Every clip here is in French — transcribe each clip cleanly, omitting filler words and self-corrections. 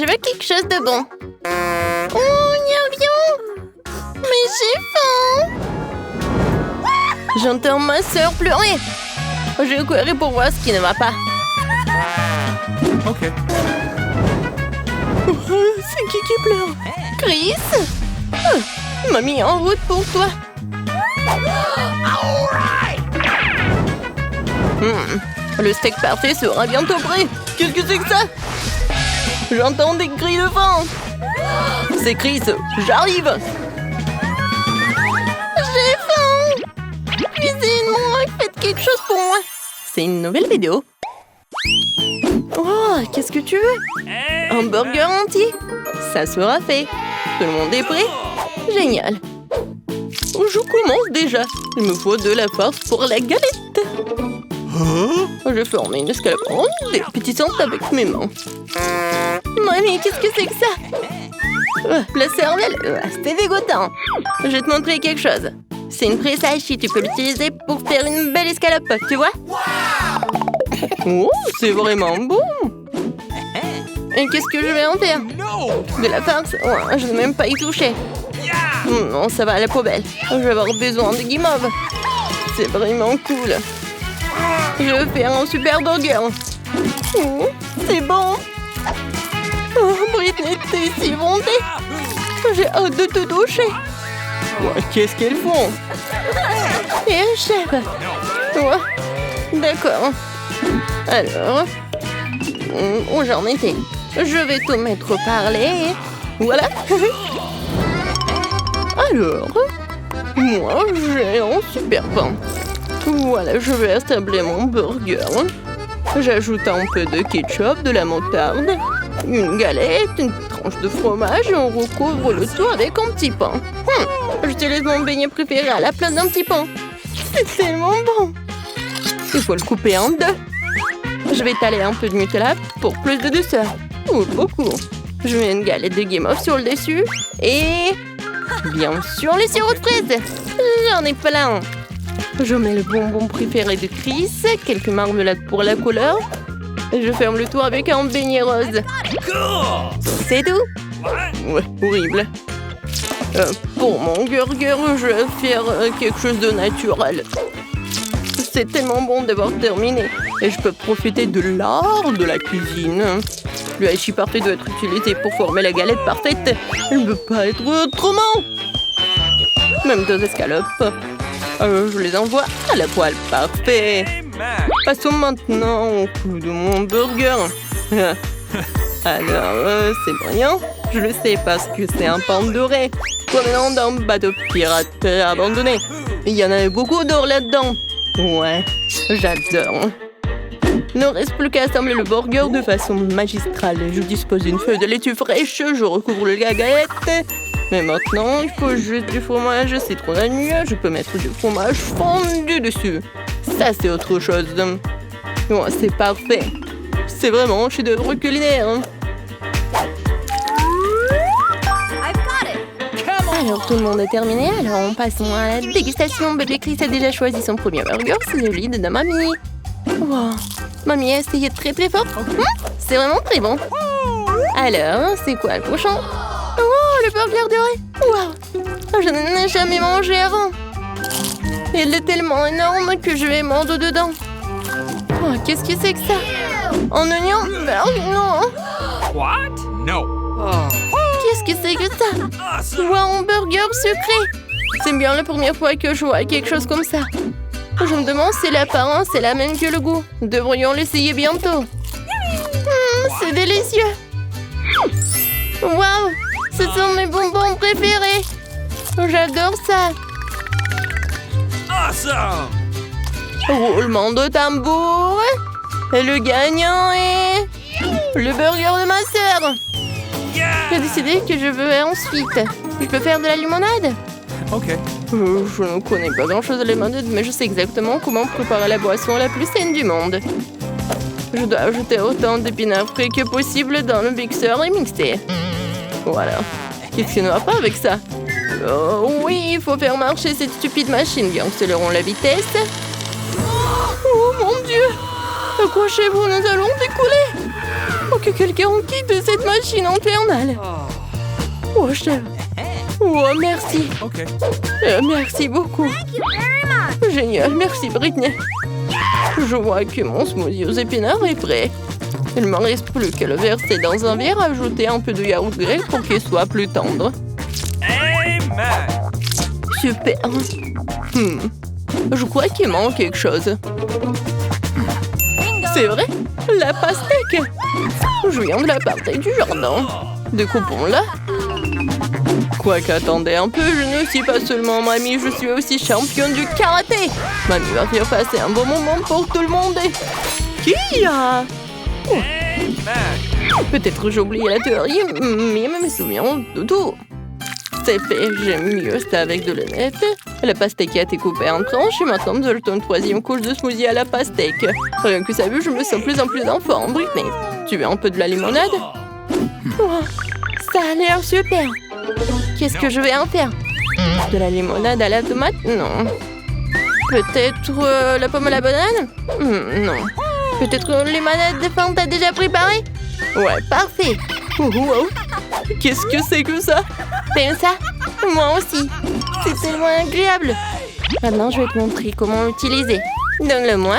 Je veux quelque chose de bon. Oh, viens. Mais j'ai faim. J'entends ma sœur pleurer. Je vais courir pour voir ce qui ne va pas. Ok. C'est qui pleure? Chris? Mamie en route pour toi. Le steak parfait sera bientôt prêt. Qu'est-ce que c'est que ça? J'entends des cris de faim. C'est Chris, j'arrive. J'ai faim. Cuisine-moi, faites quelque chose pour moi. C'est une nouvelle vidéo. Oh, qu'est-ce que tu veux? Un burger entier? Ça sera fait. Tout le monde est prêt? Génial. Je commence déjà. Il me faut de la force pour la galette. Je forme une escalope ronde et pétissante avec mes mains. Mamie, qu'est-ce que c'est que ça? La cervelle, c'était dégoûtant. Je vais te montrer quelque chose. C'est une presse et tu peux l'utiliser pour faire une belle escalope, tu vois? Oh, c'est vraiment bon. Et qu'est-ce que je vais en faire? De la farce? Oh, je ne vais même pas y toucher. Non, ça va à la poubelle. Je vais avoir besoin de guimauve. C'est vraiment cool. Je vais faire un super burger. Oh, c'est bon. Oh, Britney, t'es si montée. J'ai hâte de te toucher. Qu'est-ce qu'elles font? Et chef. D'accord. Alors, où j'en étais? Je vais tout mettre au parler. Voilà. Alors, moi, j'ai un super pain. Voilà, je vais assembler mon burger. J'ajoute un peu de ketchup, de la moutarde, une galette, une tranche de fromage et on recouvre le tout avec un petit pain. J'utilise mon beignet préféré à la place d'un petit pain. C'est tellement bon. Il faut le couper en deux. Je vais étaler un peu de Nutella pour plus de douceur. Oh, beaucoup. Je mets une galette de guimauve sur le dessus et... bien sûr, les sirops de fraises. J'en ai plein. Je mets le bonbon préféré de Chris, quelques marmelades pour la couleur. Et je ferme le tout avec un beignet rose. C'est tout? Ouais, horrible. Pour mon burger, je vais faire quelque chose de naturel. C'est tellement bon d'avoir terminé. Et je peux profiter de l'art de la cuisine. Le hachis parfait doit être utilisé pour former la galette parfaite. Elle ne peut pas être autrement. Même 2 escalopes. Je les envoie à la poêle. Parfait. Passons maintenant au clou de mon burger. Alors, c'est brillant. Je le sais parce que c'est un pan doré. Provenant d'un bateau pirate abandonné. Il y en avait beaucoup d'or là-dedans. Ouais, j'adore. Il ne reste plus qu'à assembler le burger de façon magistrale. Je dispose d'une feuille de laitue fraîche, je recouvre la galette. Mais maintenant, il faut juste du fromage citronné. Je peux mettre du fromage fondu dessus. Ça, c'est autre chose. Oh, c'est parfait. C'est vraiment un chef-d'œuvre culinaire. Alors, tout le monde est terminé. Alors, on passe à la dégustation. Bébé Chris a déjà choisi son premier burger. C'est celui de Mamie. Wow. Mamie a essayé très très fort. C'est vraiment très bon. Alors, c'est quoi le prochain? Oh, le burger doré. Wow. Je n'en ai jamais mangé avant. Il est tellement énorme que je vais mordre dedans. Oh, qu'est-ce que c'est que ça? Un oignon? Non. What? No. Qu'est-ce que c'est que ça? Wow, un burger sucré. C'est bien la première fois que je vois quelque chose comme ça. Je me demande si l'apparence est la même que le goût. Devrions l'essayer bientôt. C'est délicieux. Waouh, ce sont mes bonbons préférés. J'adore ça. Awesome. Roulement de tambour. Et le gagnant est... le burger de ma sœur. J'ai décidé que je veux ensuite. Je peux faire de la limonade? Ok. Je ne connais pas grand-chose de la limonade, mais je sais exactement comment préparer la boisson la plus saine du monde. Je dois ajouter autant d'épinards frais que possible dans le mixeur et mixer. Voilà. Qu'est-ce qui ne va pas avec ça? Oui, il faut faire marcher cette stupide machine. Bien, accélérons la vitesse. Oh mon Dieu! Accrochez-vous, nous allons décoller! Oh, que quelqu'un quitte cette machine infernale. Oh, chef. Oh, merci. Okay. Merci beaucoup. Génial, merci Britney. Je vois que mon smoothie aux épinards est prêt. Il ne me reste plus qu'à le verser dans un verre, ajouter un peu de yaourt grec pour qu'il soit plus tendre. Amen. Super. Je crois qu'il manque quelque chose. C'est vrai, la pastèque. Je viens de la partie du jardin. Découpons-la. Quoique, attendez un peu, je ne suis pas seulement mamie, je suis aussi championne du karaté. Mamie va faire passer un bon moment pour tout le monde. Qui a... Peut-être j'ai oublié la théorie, mais je me souviens de tout. C'est fait, j'aime mieux ça avec de l'honnête. La pastèque a été coupée en tranches et maintenant nous ajoutons une troisième couche de smoothie à la pastèque. Rien que ça vu, je me sens plus en plus en forme, Britney. Tu veux un peu de la limonade? Oh, ça a l'air super. Qu'est-ce que je vais en faire? De la limonade à la tomate? Non. Peut-être la pomme à la banane? Non. Peut-être une limonade de Fanta déjà préparée? Ouais, parfait. Wow. Qu'est-ce que c'est que ça? T'aimes ça? Moi aussi. C'est tellement agréable. Maintenant, je vais te montrer comment l'utiliser. Donne-le-moi.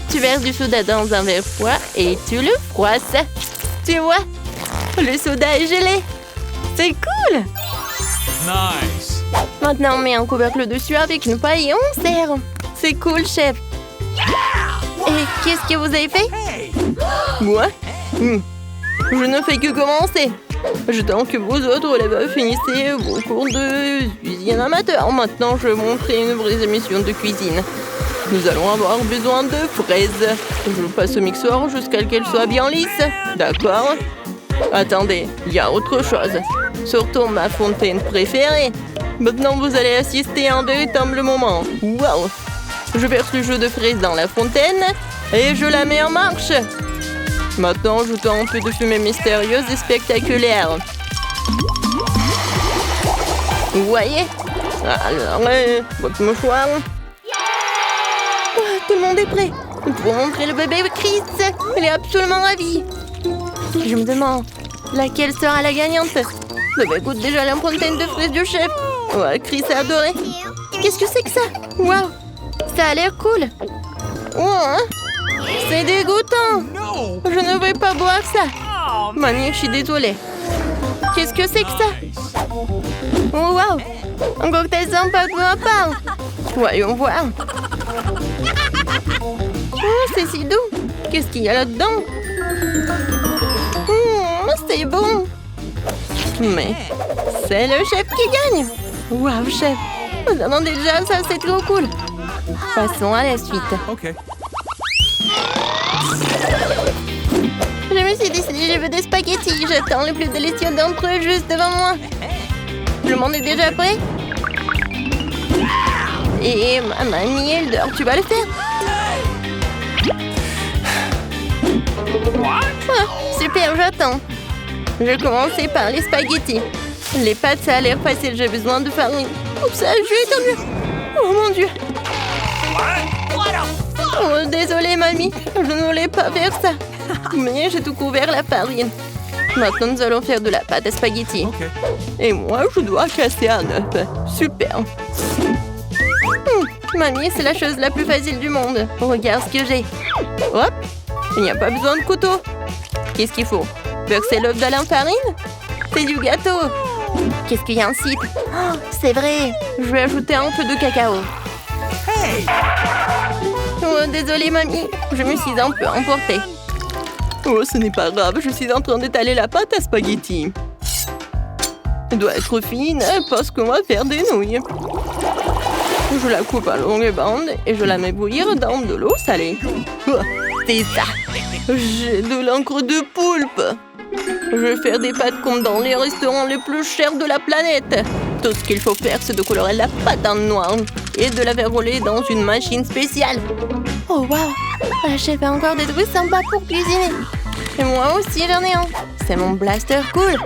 Tu verses du soda dans un verre froid et tu le froisses. Tu vois? Le soda est gelé. C'est cool! Nice. Maintenant, on met un couvercle dessus avec une paille et on sert. C'est cool, chef. Et qu'est-ce que vous avez fait? Moi? Je ne fais que commencer. J'attends que vous autres, les bœufs, finissez vos cours de cuisine amateur. Maintenant, je vais montrer une vraie émission de cuisine. Nous allons avoir besoin de fraises. Je passe au mixeur jusqu'à ce qu'elles soient bien lisses. D'accord? Attendez, il y a autre chose. Surtout ma fontaine préférée. Maintenant, vous allez assister à un véritable moment. Wow! Je verse le jus de fraises dans la fontaine et je la mets en marche. Maintenant, ajoutons un peu de fumée mystérieuse et spectaculaire. Vous voyez? Alors, votre mouchoir. Oh, tout le monde est prêt. Pour montrer le bébé Chris. Il est absolument ravi. Je me demande, laquelle sera la gagnante? Bébé goûte déjà la fontaine de fraises du chef. Ouais, Chris a adoré. Qu'est-ce que c'est que ça? Waouh! Ça a l'air cool. Oh, c'est dégoûtant. No. Je ne vais pas boire ça. Mamie, je suis désolée. Qu'est-ce que c'est que ça? Oh, waouh! Un cocktail sympa de ma part. Voyons voir. Oh, c'est si doux. Qu'est-ce qu'il y a là-dedans? C'est bon. Mais c'est le chef qui gagne. Waouh, chef. Vous entendez déjà ça, c'est trop cool. Passons à la suite. Okay. Je me suis décidée, je veux des spaghettis. J'attends le plus délicieux d'entre eux juste devant moi. Le monde est déjà prêt? Et ma mamie, elle dort. Tu vas le faire? Ah, super, j'attends. Je vais commencer par les spaghettis. Les pâtes, ça a l'air facile. J'ai besoin de farine. Oups, je vais éternuer. Oh mon Dieu. Oh, désolée, mamie. Je ne voulais pas faire ça. Mais j'ai tout couvert la farine. Maintenant, nous allons faire de la pâte à spaghettis. Okay. Et moi, je dois casser un œuf. Super. Mamie, c'est la chose la plus facile du monde. Regarde ce que j'ai. Hop. Il n'y a pas besoin de couteau. Qu'est-ce qu'il faut? Verser l'œuf dans la farine? C'est du gâteau. Qu'est-ce qu'il y a ensuite? Oh, c'est vrai. Je vais ajouter un peu de cacao. Hey. Oh, désolée, mamie. Je me suis un peu emportée. Oh, ce n'est pas grave. Je suis en train d'étaler la pâte à spaghetti. Elle doit être fine parce qu'on va faire des nouilles. Je la coupe à longue bande et je la mets bouillir dans de l'eau salée. Oh, c'est ça. J'ai de l'encre de poulpe. Je vais faire des pâtes comme dans les restaurants les plus chers de la planète. Tout ce qu'il faut faire, c'est de colorer la pâte en noir et de la faire rouler dans une machine spéciale. Oh, waouh! La chef a encore des trucs sympas pour cuisiner. Et moi aussi, j'en ai un. C'est mon blaster cool.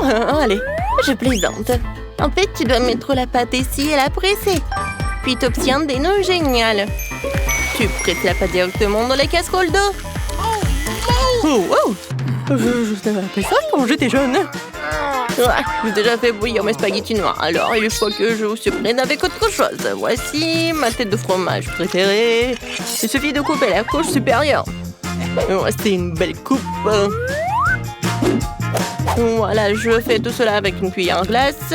Oh, allez, je plaisante. En fait, tu dois mettre la pâte ici et la presser. Puis tu obtiens des nouilles géniales. Tu presses la pâte directement dans la casserole d'eau. Oh, wow! Je n'avais pas ça quand j'étais jeune. Ouais, j'ai déjà fait bouillir mes spaghettis noirs. Alors, il faut que je vous surprenne avec autre chose. Voici ma tête de fromage préférée. Il suffit de couper la couche supérieure. C'est une belle coupe. Voilà, je fais tout cela avec une cuillère en glace.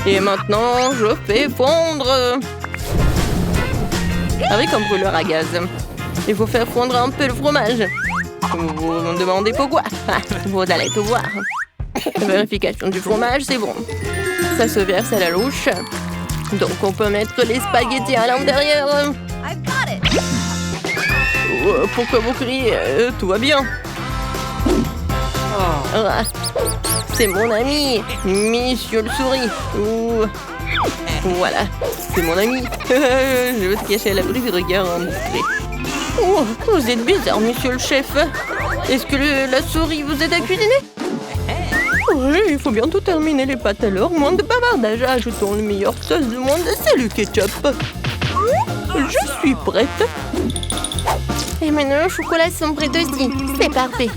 Et maintenant, je fais fondre avec un brûleur à gaz. Il faut faire fondre un peu le fromage. Vous me demandez pourquoi? Vous allez tout voir. Vérification du fromage, c'est bon. Ça se verse à la louche. Donc on peut mettre les spaghettis à l'intérieur. Pourquoi vous criez? Tout va bien. Ah, c'est mon ami, Monsieur le Souris. Voilà, c'est mon ami. Je vais te cacher à l'abri du regard indiscret. Oh, vous êtes bizarre, monsieur le chef. Est-ce que la souris vous aide à cuisiner? Oui, il faut bientôt terminer les pâtes alors. Moins de bavardage. Ajoutons le meilleur sauce du monde, c'est le ketchup. Je suis prête. Et maintenant, les chocolats sont prêts aussi. C'est parfait.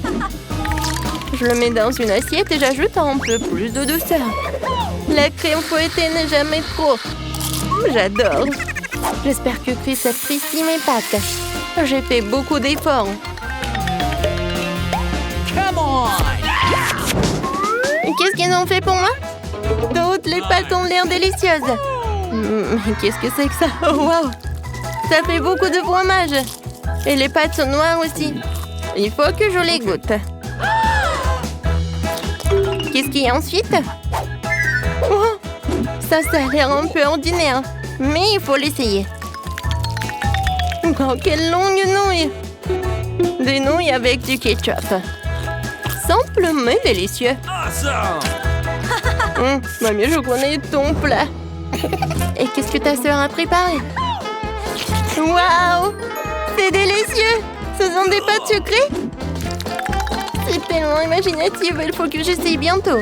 Je le mets dans une assiette et j'ajoute un peu plus de douceur. La crème fouettée n'est jamais trop. J'adore. J'espère que Chris apprécie mes pâtes. J'ai fait beaucoup d'efforts. Come on! Qu'est-ce qu'ils ont fait pour moi? Toutes les pâtes ont l'air délicieuses. Qu'est-ce que c'est que ça? Oh, wow! Ça fait beaucoup de fromage. Et les pâtes sont noires aussi. Il faut que je les goûte. Qu'est-ce qu'il y a ensuite? Oh, ça a l'air un peu ordinaire. Mais il faut l'essayer. Oh, quelle longue nouille! Des nouilles avec du ketchup. Simple mais délicieux. Awesome! Mamie, je connais ton plat. Et qu'est-ce que ta sœur a préparé? Waouh! C'est délicieux! Ce sont des pâtes sucrées? C'est tellement imaginatif, il faut que j'essaye bientôt.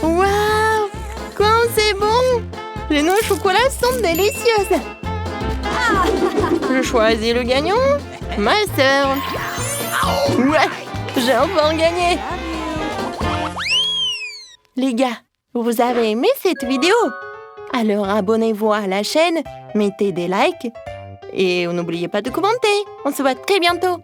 Waouh! Quand c'est bon! Les noix au chocolat sont délicieuses. Je choisis le gagnant, ma sœur. Ouais, j'ai enfin gagné. Les gars, vous avez aimé cette vidéo? Alors abonnez-vous à la chaîne, mettez des likes et n'oubliez pas de commenter. On se voit très bientôt.